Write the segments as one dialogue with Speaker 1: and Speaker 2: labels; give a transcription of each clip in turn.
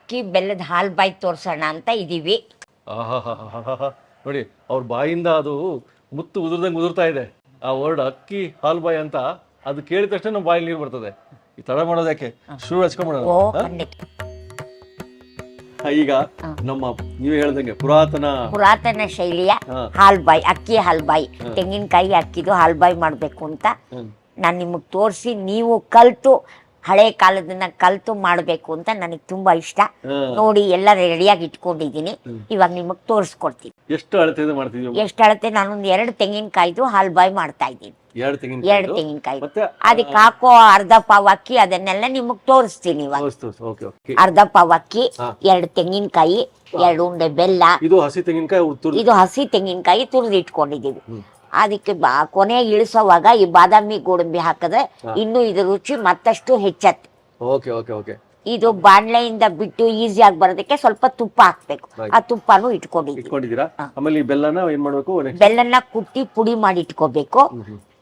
Speaker 1: ಅಕ್ಕಿ ಬೆಲ್ಲದ ಹಾಲು ಬಾಯಿ ತೋರ್ಸೋಣ ಅಂತ ಇದೀವಿ.
Speaker 2: ಆಹಾಹಾಹಾಹಾ. ನೋಡಿ ಅವ್ರ ಬಾಯಿಂದ ಅದು ಮುತ್ತು ಉದುರ್ದಂಗೆ ಉದುರ್ತಾ ಇದೆ. ಆ ವರ್ಡ್ ಅಕ್ಕಿ ಹಾಲ್ಬಾಯಿ ಅಂತ ಅದು ಕೇಳಿದ ತಕ್ಷಣ ನಮ್ಮ ಬಾಯಲ್ಲಿ ನೀರು ಬರ್ತದೆ. ಈ ತಡ ಮಾಡೋದಕ್ಕೆ ಶುರು ಹಚ್ಕೊಂಡ್ಬಿಡೋಣ.
Speaker 1: ಓ ಖಂಡಿತ.
Speaker 2: ಈಗ ನಮ್ಮ ನೀವೇ ಹೇಳ್ದಂಗೆ ಪುರಾತನ
Speaker 1: ಶೈಲಿಯ ಹಾಲ್ಬಾಯಿ, ಅಕ್ಕಿ ಹಾಲ್ಬಾಯಿ, ತೆಂಗಿನಕಾಯಿ ಅಕ್ಕಿದು ಹಾಲ್ಬಾಯಿ ಮಾಡಬೇಕು ಅಂತ ನಾನು ನಿಮಗೆ ತೋರಿಸಿ, ನೀವು ಕಲ್ತು ಹಳೆ ಕಾಲದನ್ನ ಕಲ್ತು ಮಾಡಬೇಕು ಅಂತ ನನಗೆ ತುಂಬಾ ಇಷ್ಟ. ನೋಡಿ ಎಲ್ಲ ರೆಡಿಯಾಗಿ ಇಟ್ಕೊಂಡಿದ್ದೀನಿ. ಇವಾಗ ನಿಮಗೆ ತೋರಿಸ್ಕೊಡ್ತೀನಿ.
Speaker 2: ಎಷ್ಟು ಅಳತೆ ಮಾಡ್ತಿದ್ದೀವಿ?
Speaker 1: ಎಷ್ಟು ಅಳತೆ? ನಾನೊಂದು 2 ತೆಂಗಿನಕಾಯ್ದು ಹಾಲ್ಬಾಯಿ ಮಾಡ್ತಾ ಇದ್ದೀನಿ. 2 ತೆಂಗಿನಕಾಯಿ ಅದಕ್ಕೆ ಹಾಕೋ ಅರ್ಧ ಪಾವ್ ಅಕ್ಕಿ, ಅದನ್ನೆಲ್ಲ ನಿಮಗ್ ತೋರಿಸ್ತೀನಿ ಇವಾಗ. ಅರ್ಧ ಪಾವ್ ಅಕ್ಕಿ, 2 ತೆಂಗಿನಕಾಯಿ, 2 ಉಂಡೆ ಬೆಲ್ಲ.
Speaker 2: ಇದು ಹಸಿ
Speaker 1: ತೆಂಗಿನಕಾಯಿ ತುರಿದು ಇಟ್ಕೊಂಡಿದೀವಿ. ಅದಕ್ಕೆ ಕೊನೆಗೆ ಇಳಿಸೋವಾಗ ಈ ಬಾದಾಮಿ ಗೋಡಂಬಿ ಹಾಕಿದ್ರೆ ಇನ್ನು ಇದು ರುಚಿ ಮತ್ತಷ್ಟು ಹೆಚ್ಚತ್ತೆ. ಇದು ಬಾಣ್ಲೆಯಿಂದ ಬಿಟ್ಟು ಈಸಿಯಾಗಿ ಬರೋದಕ್ಕೆ ಸ್ವಲ್ಪ ತುಪ್ಪ ಹಾಕ್ಬೇಕು. ಆ ತುಪ್ಪನೂ
Speaker 2: ಇಟ್ಕೊಂಡಿದ್ದೀರಾ? ಆಮೇಲೆ ಈ ಬೆಲ್ಲನ ಏನ್ ಮಾಡ್ಬೇಕು?
Speaker 1: ಬೆಲ್ಲನ ಕುಟ್ಟಿ ಪುಡಿ ಮಾಡಿ ಇಟ್ಕೋಬೇಕು.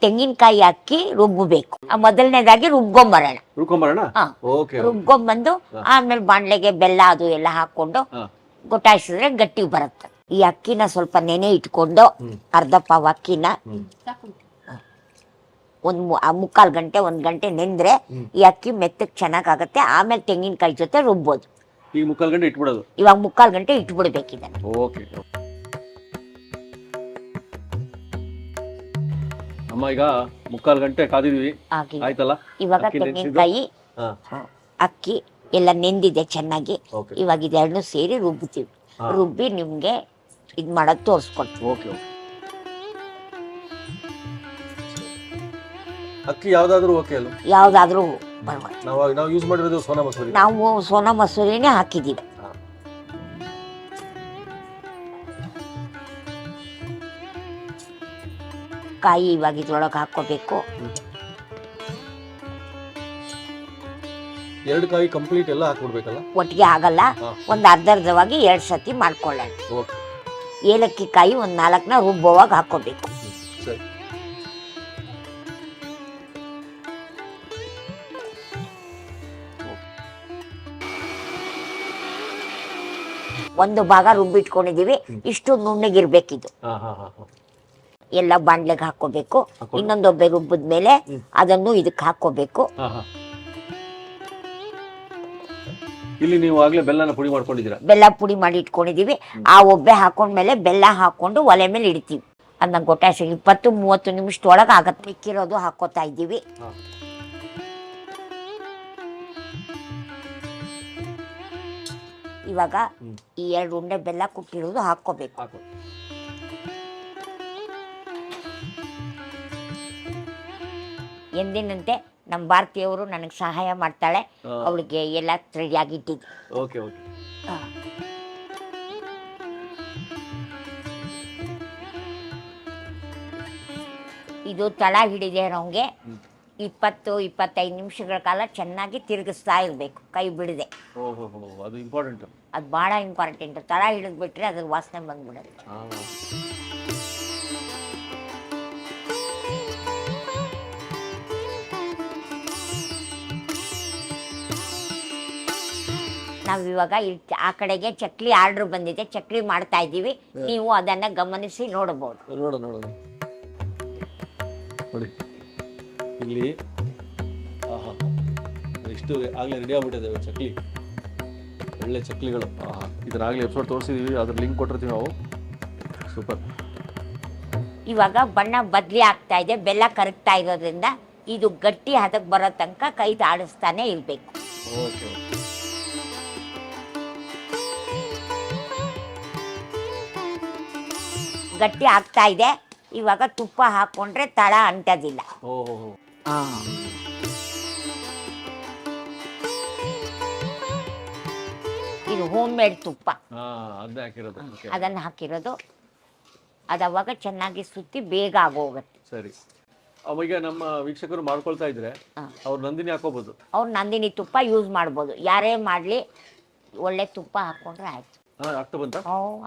Speaker 1: ತೆಂಗಿನಕಾಯಿ ಹಾಕಿ ರುಬ್ಬಬೇಕು. ಮೊದಲನೇದಾಗಿ ರುಬ್ಕೊಂಬರೋಣ. ರುಬ್ಕೊಂಬಂದು ಆಮೇಲೆ ಬಾಣ್ಲೆಗೆ ಬೆಲ್ಲ ಅದು ಎಲ್ಲ ಹಾಕೊಂಡು ಗೊಟಾಯಿಸಿದ್ರೆ ಗಟ್ಟಿ ಬರುತ್ತೆ. ಈ ಅಕ್ಕಿನ ಸ್ವಲ್ಪ ನೆನೆ ಇಟ್ಕೊಂಡು ಅರ್ಧ ಪಾವ್ ಅಕ್ಕಿನ ಮುಕ್ಕಾಲು ಗಂಟೆ 1 ಗಂಟೆ ನೆಂದ್ರೆ ಈ ಅಕ್ಕಿ ಮೆತ್ತಗೆ ಚೆನ್ನಾಗಾಗತ್ತೆ. ಆಮೇಲೆ ತೆಂಗಿನಕಾಯಿ ಜೊತೆ ರುಬ್ಬೋದು.
Speaker 2: ಈಗ ಮುಕ್ಕಾಲು ಗಂಟೆ ಇಟ್ಬಿಡೋದು?
Speaker 1: ಇವಾಗ ಮುಕ್ಕಾಲು ಗಂಟೆ ಇಟ್ಬಿಡ್ಬೇಕಿದೆ.
Speaker 2: ಅಮ್ಮ ಈಗ ಮುಕ್ಕಾಲು ಗಂಟೆ ಕಾದಿದೀವಿ, ಆಯ್ತಲ್ಲ?
Speaker 1: ಇವಾಗ ತೆಂಗಿನಕಾಯಿ ಅಕ್ಕಿ ಎಲ್ಲ ನೆಂದಿದೆ ಚೆನ್ನಾಗಿ. ಇವಾಗ ಇದೆರಡನ್ನೂ ಸೇರಿ ರುಬ್ತೀವಿ. ರುಬ್ಬಿ ನಿಮ್ಗೆ ಇದ್ ಮಾಡೋದು ತೋರಿಸ್ಕೊಡ್ತೀವಿ.
Speaker 2: ಅಕ್ಕಿ ಯಾವ್ದಾದ್ರು
Speaker 1: ಯಾವ್ದಾದ್ರು
Speaker 2: ನಾವು ಯೂಸ್ ಮಾಡಿರೋದು ಸೋನಾ ಮಸೂರಿ.
Speaker 1: ನಾವು ಸೋನಾ ಮಸೂರಿನೇ ಹಾಕಿದೀವಿ. ಕಾಯಿ ಇವಾಗ ಇದ್ರೊಳಗೆ ಹಾಕೋಬೇಕು.
Speaker 2: 2 ಕಾಯಿ ಕಂಪ್ಲೀಟ್ ಎಲ್ಲ ಹಾಕ್ಬಿಡ್ಬೇಕಲ್ಲ?
Speaker 1: ಒಟ್ಟಿಗೆ ಆಗಲ್ಲ, ಒಂದು ಅರ್ಧವಾಗಿ 2 ಸತಿ ಮಾಡ್ಕೊಳ್ಳೋಣ. ಏಲಕ್ಕಿ ಕಾಯಿ ಒಂದು 4ನ ರುಬ್ಬುವಾಗ ಹಾಕೋಬೇಕು. ಒಂದು ಭಾಗ ರುಬ್ಬಿಟ್ಕೊಂಡಿದೀವಿ. ಇಷ್ಟು ನುಣ್ಣಗಿರ್ಬೇಕಿದು. ಎಲ್ಲ ಬಾಂಡ್ಲೆಗೆ ಹಾಕೋಬೇಕು. ಇನ್ನೊಂದೊಬ್ಬೆ ರುಬ್ಬಿದ್ಮೇಲೆ ಅದನ್ನು ಇದಕ್ಕೆ ಹಾಕೋಬೇಕು.
Speaker 2: ಇಲ್ಲಿ ನೀವು ಆಗ್ಲೇ ಬೆಲ್ಲನ ಪುಡಿ ಮಾಡ್ಕೊಂಡಿದ್ದೀರಾ?
Speaker 1: ಬೆಲ್ಲ ಪುಡಿ ಮಾಡಿ ಇಟ್ಕೊಂಡಿದೀವಿ. ಆ ಒಬ್ಬೆ ಹಾಕೊಂಡ್ಮೇಲೆ ಬೆಲ್ಲ ಹಾಕೊಂಡು ಒಲೆ ಮೇಲೆ ಇಡ್ತೀವಿ. ಅದನ್ನ ಗೊಟಾಯಿಸಿ 20-30 ನಿಮಿಷದೊಳಗೆ ಆಗತ್ತೆ. ಮಿಕ್ಕಿರೋದು ಹಾಕೋತಾ ಇದ್ದೀವಿ. ಇವಾಗ ಈ 2 ಉಂಡೆ ಬೆಲ್ಲ ಕುಟ್ಟಿರೋದು ಹಾಕೋಬೇಕು. ಎಂದಿನಂತೆ ನಮ್ಮ ಭಾರತೀಯವರು ನನಗೆ ಸಹಾಯ ಮಾಡ್ತಾಳೆ. ಅವಳಿಗೆ ಎಲ್ಲ ರೆಡಿಯಾಗಿ ಇಟ್ಟಿದ್ದು. ಇದು ತಳ ಹಿಡಿದೆ ನಮಗೆ 20-25 ನಿಮಿಷಗಳ ಕಾಲ ಚೆನ್ನಾಗಿ ತಿರುಗಿಸ್ತಾ ಇರಬೇಕು, ಕೈ ಬಿಡದೆ. ಅದು ಬಹಳ ಇಂಪಾರ್ಟೆಂಟ್. ತಳ ಹಿಡಿದ್ಬಿಟ್ರೆ ಅದ್ರ ವಾಸನೆ ಬಂದ್ಬಿಡುತ್ತೆ. ನಾವಿವಾಗ ಆ ಕಡೆಗೆ ಚಕ್ಲಿ ಆರ್ಡರ್ ಬಂದಿದೆ, ಚಕ್ಲಿ ಮಾಡ್ತಾ ಇದ್ದೀವಿ. ನೀವು ಅದನ್ನ ಗಮನಿಸಿ ನೋಡಬಹುದು.
Speaker 2: ನೋಡಿ ಇಲ್ಲಿ ಇಷ್ಟು ಆಗ್ಲೇ ರೆಡಿ ಆಗ್ಬಿಟ್ಟಿದೆ ಚಕ್ಲಿ, ಒಳ್ಳೆ ಚಕ್ಲಿಗಳು. ಇದನ್ನಾಗಲೇ ಎಪಿಸೋಡ್ ತೋರಿಸಿದೀವಿ, ಅದ್ರ ಲಿಂಕ್ ಕೊಟ್ಟಿರ್ತೀವಿ ನಾವು. ಸೂಪರ್.
Speaker 1: ಇವಾಗ ಬಣ್ಣ ಬದ್ಲಿ ಆಗ್ತಾ ಇದೆ. ಬೆಲ್ಲ ಕರಗ್ತಾ ಇರೋದ್ರಿಂದ ಇದು ಗಟ್ಟಿ ಹದಕ್ಕೆ ಬರೋ ತನಕ ಕೈ ಆಡಿಸ್ತಾನೆ ಇರ್ಬೇಕು. ಗಟ್ಟಿ ಆಗ್ತಾ ಇದೆ. ಇವಾಗ ತುಪ್ಪ ಹಾಕೊಂಡ್ರೆ ತಳ ಅಂಟೋದಿಲ್ಲ. ಇದು ಹೋಮ್ ಮೇಡ್ ತುಪ್ಪ, ಅದನ್ನ ಹಾಕಿರೋದು. ಅವಾಗ ಚೆನ್ನಾಗಿ ಸುತ್ತಿ ಬೇಗ ಆಗೋಗುತ್ತೆ.
Speaker 2: ಸರಿ. ಅವಾಗ ನಮ್ಮ ವೀಕ್ಷಕರು ಮಾಡ್ಕೊಳ್ತಾ ಇದ್ರೆ ಅವ್ರು ನಂದಿನಿ ಹಾಕೋಬಹುದು.
Speaker 1: ಅವ್ರು ನಂದಿನಿ ತುಪ್ಪ ಯೂಸ್ ಮಾಡ್ಬೋದು. ಯಾರೇ ಮಾಡ್ಲಿ ಒಳ್ಳೆ ತುಪ್ಪ ಹಾಕೊಂಡ್ರೆ ಆಯ್ತು.
Speaker 2: ಆಗ್ತಾ ಬಂತ?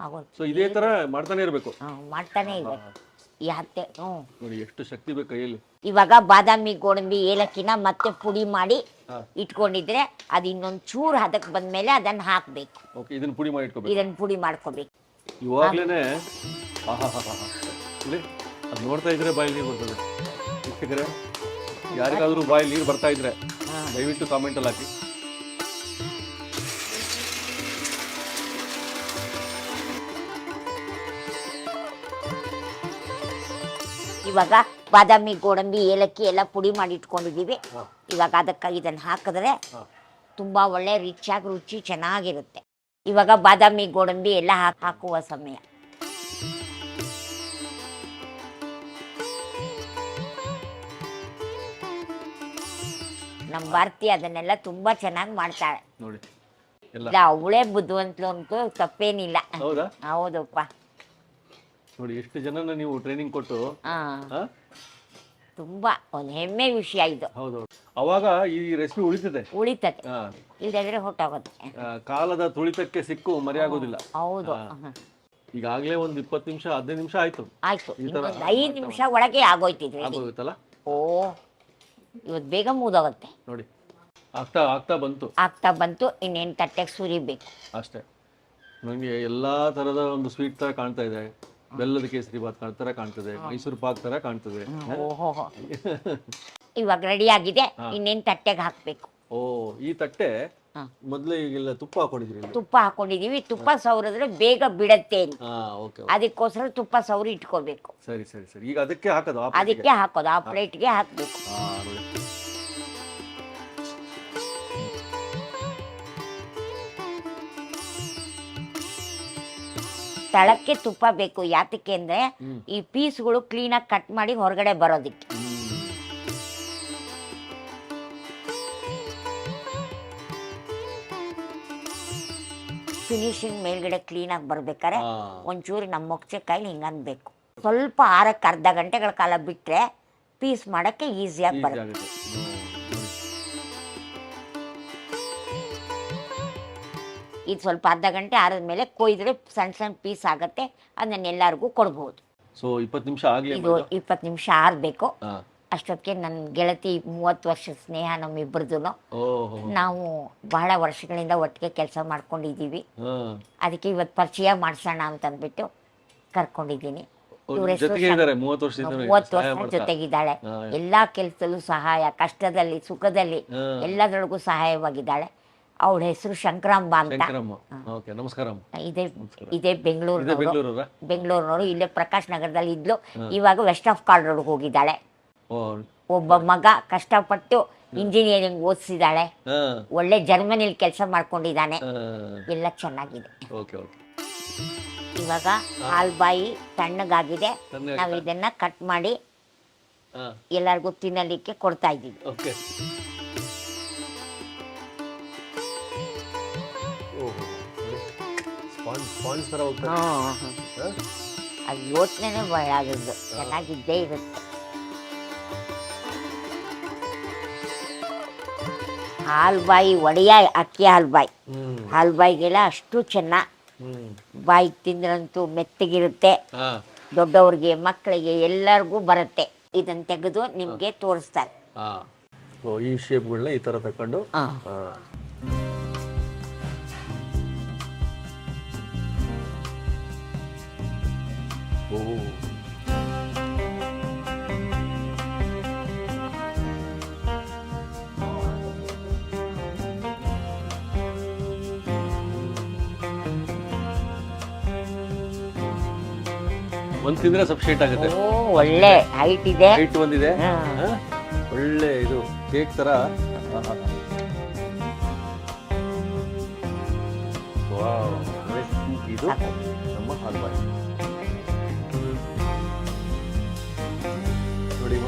Speaker 1: ಆಗೋದು.
Speaker 2: ಸೊ ಇದೇ ತರ ಮಾಡ್ತಾನೆ ಇರ್ಬೇಕು.
Speaker 1: ಮಾಡ್ತಾನೆ ಇರ್ಬೇಕು. ಈ ಹತ್ತೆ
Speaker 2: ನೋಡಿ ಎಷ್ಟು ಶಕ್ತಿ ಬೇಕು ಕೈಯಲ್ಲಿ.
Speaker 1: ಇವಾಗ ಬಾದಾಮಿ ಗೋಡಂಬಿ ಏಲಕ್ಕಿನ ಮತ್ತೆ ಪುಡಿ ಮಾಡಿ ಇಟ್ಕೊಂಡಿದ್ರೆ ಅದು ಇನ್ನೊಂದು ಚೂರು ಹದಕ್ಕೆ ಬಂದ್ಮೇಲೆ ಅದನ್ನ ಹಾಕ್ಬೇಕು.
Speaker 2: ಓಕೆ, ಇದನ್ನ ಪುಡಿ ಮಾಡಿ ಇಟ್ಕೋಬೇಕು.
Speaker 1: ಇದನ್ನ ಪುಡಿ ಮಾಡ್ಕೋಬೇಕು.
Speaker 2: ಇವಾಗ್ಲೇನೆ ಅದು ನೋಡ್ತಾ ಇದ್ರೆ ಬಾಯಲ್ಲಿ ನೀರು ಬರ್ತದೆ. ವೀಕ್ಷಕರೇ, ಯಾರಿಗಾದ್ರೂ ಬಾಯಲ್ಲಿ ನೀರು ಬರ್ತಾ ಇದ್ರೆ ದಯವಿಟ್ಟು ಕಾಮೆಂಟ್ ಅಲ್ಲಿ ಹಾಕಿ.
Speaker 1: ಇವಾಗ ಬಾದಾಮಿ ಗೋಡಂಬಿ ಏಲಕ್ಕಿ ಎಲ್ಲ ಪುಡಿ ಮಾಡಿ ಇಟ್ಕೊಂಡಿದೀವಿ. ಇವಾಗ ಅದಕ್ಕೆ ಇದನ್ನ ಹಾಕಿದ್ರೆ ತುಂಬಾ ಒಳ್ಳೆ ರಿಚ್ ಆಗಿ ರುಚಿ ಚೆನ್ನಾಗಿರುತ್ತೆ. ಇವಾಗ ಬಾದಾಮಿ ಗೋಡಂಬಿ ಎಲ್ಲ ಹಾಕುವ ಸಮಯ. ನಮ್ಮ ಭಾರತಿ ಅದನ್ನೆಲ್ಲ ತುಂಬಾ ಚೆನ್ನಾಗಿ ಮಾಡ್ತಾಳೆ
Speaker 2: ನೋಡಿ.
Speaker 1: ಇಲ್ಲ ಅವಳೇ ಬುದ್ಧಿವಂತಲು ಅಂತೂ ತಪ್ಪೇನಿಲ್ಲ.
Speaker 2: ಹೌದಾ?
Speaker 1: ಹೌದಪ್ಪ.
Speaker 2: ನೋಡಿ ಎಷ್ಟು ಜನನ ನೀವು ಟ್ರೈನಿಂಗ್ ಕೊಟ್ಟು.
Speaker 1: ತುಂಬಾ ಒಂದು ಹೆಮ್ಮೆ ವಿಷಯ ಇದು.
Speaker 2: ಹೌದು, ಅವಾಗ ಈ ರೆಸಿಪಿ ಉಳಿತದೆ
Speaker 1: ಇಲ್ದಿದ್ರೆ ಹೊಟ್ಟೋಗುತ್ತೆ.
Speaker 2: ಕಾಲದ ತುಳಿತಕ್ಕೆ ಸಿಕ್ಕು ಮರೆಯಾಗೋದಿಲ್ಲ.
Speaker 1: ಹೌದು.
Speaker 2: ಈಗಾಗಲೇ ಒಂದು 20 ನಿಮಿಷ 15 ನಿಮಿಷ ಆಯ್ತು.
Speaker 1: 5 ನಿಮಿಷ ಒಳಗೆ ಆಗೋಯ್ತಲ್ಲ. ಓ, ಇವತ್ತು ಬೇಗ ಮುಗಿದೋಗುತ್ತೆ
Speaker 2: ನೋಡಿ. ಆಗ್ತಾ ಬಂತು. ಇನ್ನೇನು ತಟ್ಟೆಗೆ ಸುರಿಬೇಕು ಅಷ್ಟೇ. ನನಗೆ ಎಲ್ಲಾ ತರದ ಒಂದು ಸ್ವೀಟ್ ತರ ಕಾಣ್ತಾ ಇದೆ. ಬೆಲ್ಲದ ಕೇಸರಿ ಬಾತ್ ತರ ಕಾಣ್ತದೆ, ಮೈಸೂರು ಪಾಕ್ ತರ ಕಾಣ್ತದೆ.
Speaker 1: ಇವಾಗ ರೆಡಿ ಆಗಿದೆ. ಇನ್ನೇನು ತಟ್ಟೆಗೆ ಹಾಕ್ಬೇಕು.
Speaker 2: ಓ, ಈ ತಟ್ಟೆ ಮೊದಲೇ ಈಗೆಲ್ಲ ತುಪ್ಪ ಹಾಕೊಂಡಿದ್ರಿ?
Speaker 1: ತುಪ್ಪ ಹಾಕೊಂಡಿದೀವಿ. ತುಪ್ಪ ಸವರಿದ್ರೆ ಬೇಗ ಬಿಡತ್ತೆ. ಅದಕ್ಕೋಸ್ಕರ ತುಪ್ಪ ಸವರಿ ಇಟ್ಕೋಬೇಕು.
Speaker 2: ಸರಿ ಸರಿ ಸರಿ. ಈಗ ಅದಕ್ಕೆ ಹಾಕೋದು
Speaker 1: ಆ ಪ್ಲೇಟ್ಗೆ ಹಾಕ್ಬೇಕು. ತಳಕ್ಕೆ ತುಪ್ಪ ಬೇಕು. ಯಾತಕ್ಕೆ ಅಂದ್ರೆ ಈ ಪೀಸ್ಗಳು ಕ್ಲೀನಾಗಿ ಕಟ್ ಮಾಡಿ ಹೊರಗಡೆ ಬರೋದಿಕ್ಕೆ. ಫಿನಿಶಿಂಗ್ ಮೇಲ್ಗಡೆ ಕ್ಲೀನಾಗಿ ಬರ್ಬೇಕಾರೆ ಒಂಚೂರು ನಮ್ಮ ಮೊಗಚೆ ಕೈಲಿ ಹಿಂಗೆ ಅನ್ಬೇಕು. ಸ್ವಲ್ಪ ಆರಕ್ಕೆ ಅರ್ಧ ಗಂಟೆಗಳ ಕಾಲ ಬಿಟ್ರೆ ಪೀಸ್ ಮಾಡಕ್ಕೆ ಈಸಿಯಾಗಿ ಬರುತ್ತೆ. ಇದು ಸ್ವಲ್ಪ ಅರ್ಧ ಗಂಟೆ ಆರಿದ್ಮೇಲೆ ಕೊಯ್ದ್ರೆ ಸಣ್ಣ ಸಣ್ಣ ಪೀಸ್ ಆಗತ್ತೆ. ಅದನ್ನ ಎಲ್ಲರಿಗೂ ಕೊಡ್ಬೋದು.
Speaker 2: ಸೊ 20 ನಿಮಿಷ ಆಗಲಿ.
Speaker 1: ಇದು 20 ನಿಮಿಷ ಆರ್ಬೇಕು. ಅಷ್ಟೊತ್ತಿಗೆ ನನ್ನ ಗೆಳತಿ 30 ವರ್ಷದ ಸ್ನೇಹ ನಮ್ಮಿಬ್ಬರದು. ನಾವು ಬಹಳ ವರ್ಷಗಳಿಂದ ಒಟ್ಟಿಗೆ ಕೆಲಸ ಮಾಡ್ಕೊಂಡಿದ್ದೀವಿ. ಅದಕ್ಕೆ ಇವತ್ತು ಪರಿಚಯ ಮಾಡ್ಸೋಣ ಅಂತ ಅಂದ್ಬಿಟ್ಟು ಕರ್ಕೊಂಡಿದ್ದೀನಿ. 30 ವರ್ಷ ಜೊತೆಗಿದ್ದಾಳೆ. ಎಲ್ಲಾ ಕೆಲಸದಲ್ಲೂ ಸಹಾಯ, ಕಷ್ಟದಲ್ಲಿ ಸುಖದಲ್ಲಿ ಎಲ್ಲದರೊಳಗೂ ಸಹಾಯವಾಗಿದ್ದಾಳೆ. ಅವಳ ಹೆಸರು ಶಂಕರಾಂಬ ಅಂತ. ಇದೇ ಬೆಂಗಳೂರಿನವರು. ಇಲ್ಲೇ ಪ್ರಕಾಶ್ ನಗರದಲ್ಲಿ ಇದ್ಲು. ಇವಾಗ ವೆಸ್ಟ್ ಆಫ್ ಕಾರ್ಡ್ ರೋಡ್ ಹೋಗಿದ್ದಾಳೆ. ಒಬ್ಬ ಮಗ ಕಷ್ಟಪಟ್ಟು ಇಂಜಿನಿಯರಿಂಗ್ ಓದಿಸಿದಾಳೆ. ಒಳ್ಳೆ ಜರ್ಮನಿಲಿ ಕೆಲಸ ಮಾಡ್ಕೊಂಡಿದ್ದಾನೆ. ಎಲ್ಲ ಚೆನ್ನಾಗಿದೆ. ಇವಾಗ ಹಾಲ್ಬಾಯಿ ತಣ್ಣಗಾಗಿದೆ. ನಾವು ಇದನ್ನ ಕಟ್ ಮಾಡಿ ಎಲ್ಲರಿಗೂ ತಿನ್ನಲಿಕ್ಕೆ ಕೊಡ್ತಾ ಇದ್ದೀವಿ. ಅದು ಯೋಚನೆ ಬಹಳಾಗಿದ್ದು ಚೆನ್ನಾಗಿದ್ದೇ ಇರುತ್ತೆ. ಹಾಲ್ಬಾಯಿ ಒಡೆಯ ಅಕ್ಕಿ ಹಾಲ್ಬಾಯಿಗೆಲ್ಲ ಅಷ್ಟು ಚೆನ್ನಾಗಿ ಬಾಯಿಗೆ ತಿಂದ್ರಂತೂ ಮೆತ್ತಗಿರುತ್ತೆ. ದೊಡ್ಡವ್ರಿಗೆ ಮಕ್ಕಳಿಗೆ ಎಲ್ಲರಿಗೂ ಬರುತ್ತೆ. ಇದನ್ನ ತೆಗೆದು ನಿಮ್ಗೆ ತೋರಿಸ್ತಾರೆ.
Speaker 2: ಈ ಶೇಪ್ಗಳನ್ನ ಈ ತರ ತಕೊಂಡು ಒಂದ್ ತಿಂದ್ರೆ ಸಫಿಶಿಯಂಟ್ ಆಗುತ್ತೆ.
Speaker 1: ಒಳ್ಳೆ ಹೈಟ್ ಇದೆ.
Speaker 2: ಹೈಟ್ ಬಂದಿದೆ. ಒಳ್ಳೆ ಇದು ಕೇಕ್ ತರ. ಇದು ನಮ್ಮ ಹಾಲ್ಬಾಯಿ ನೋಡಿ.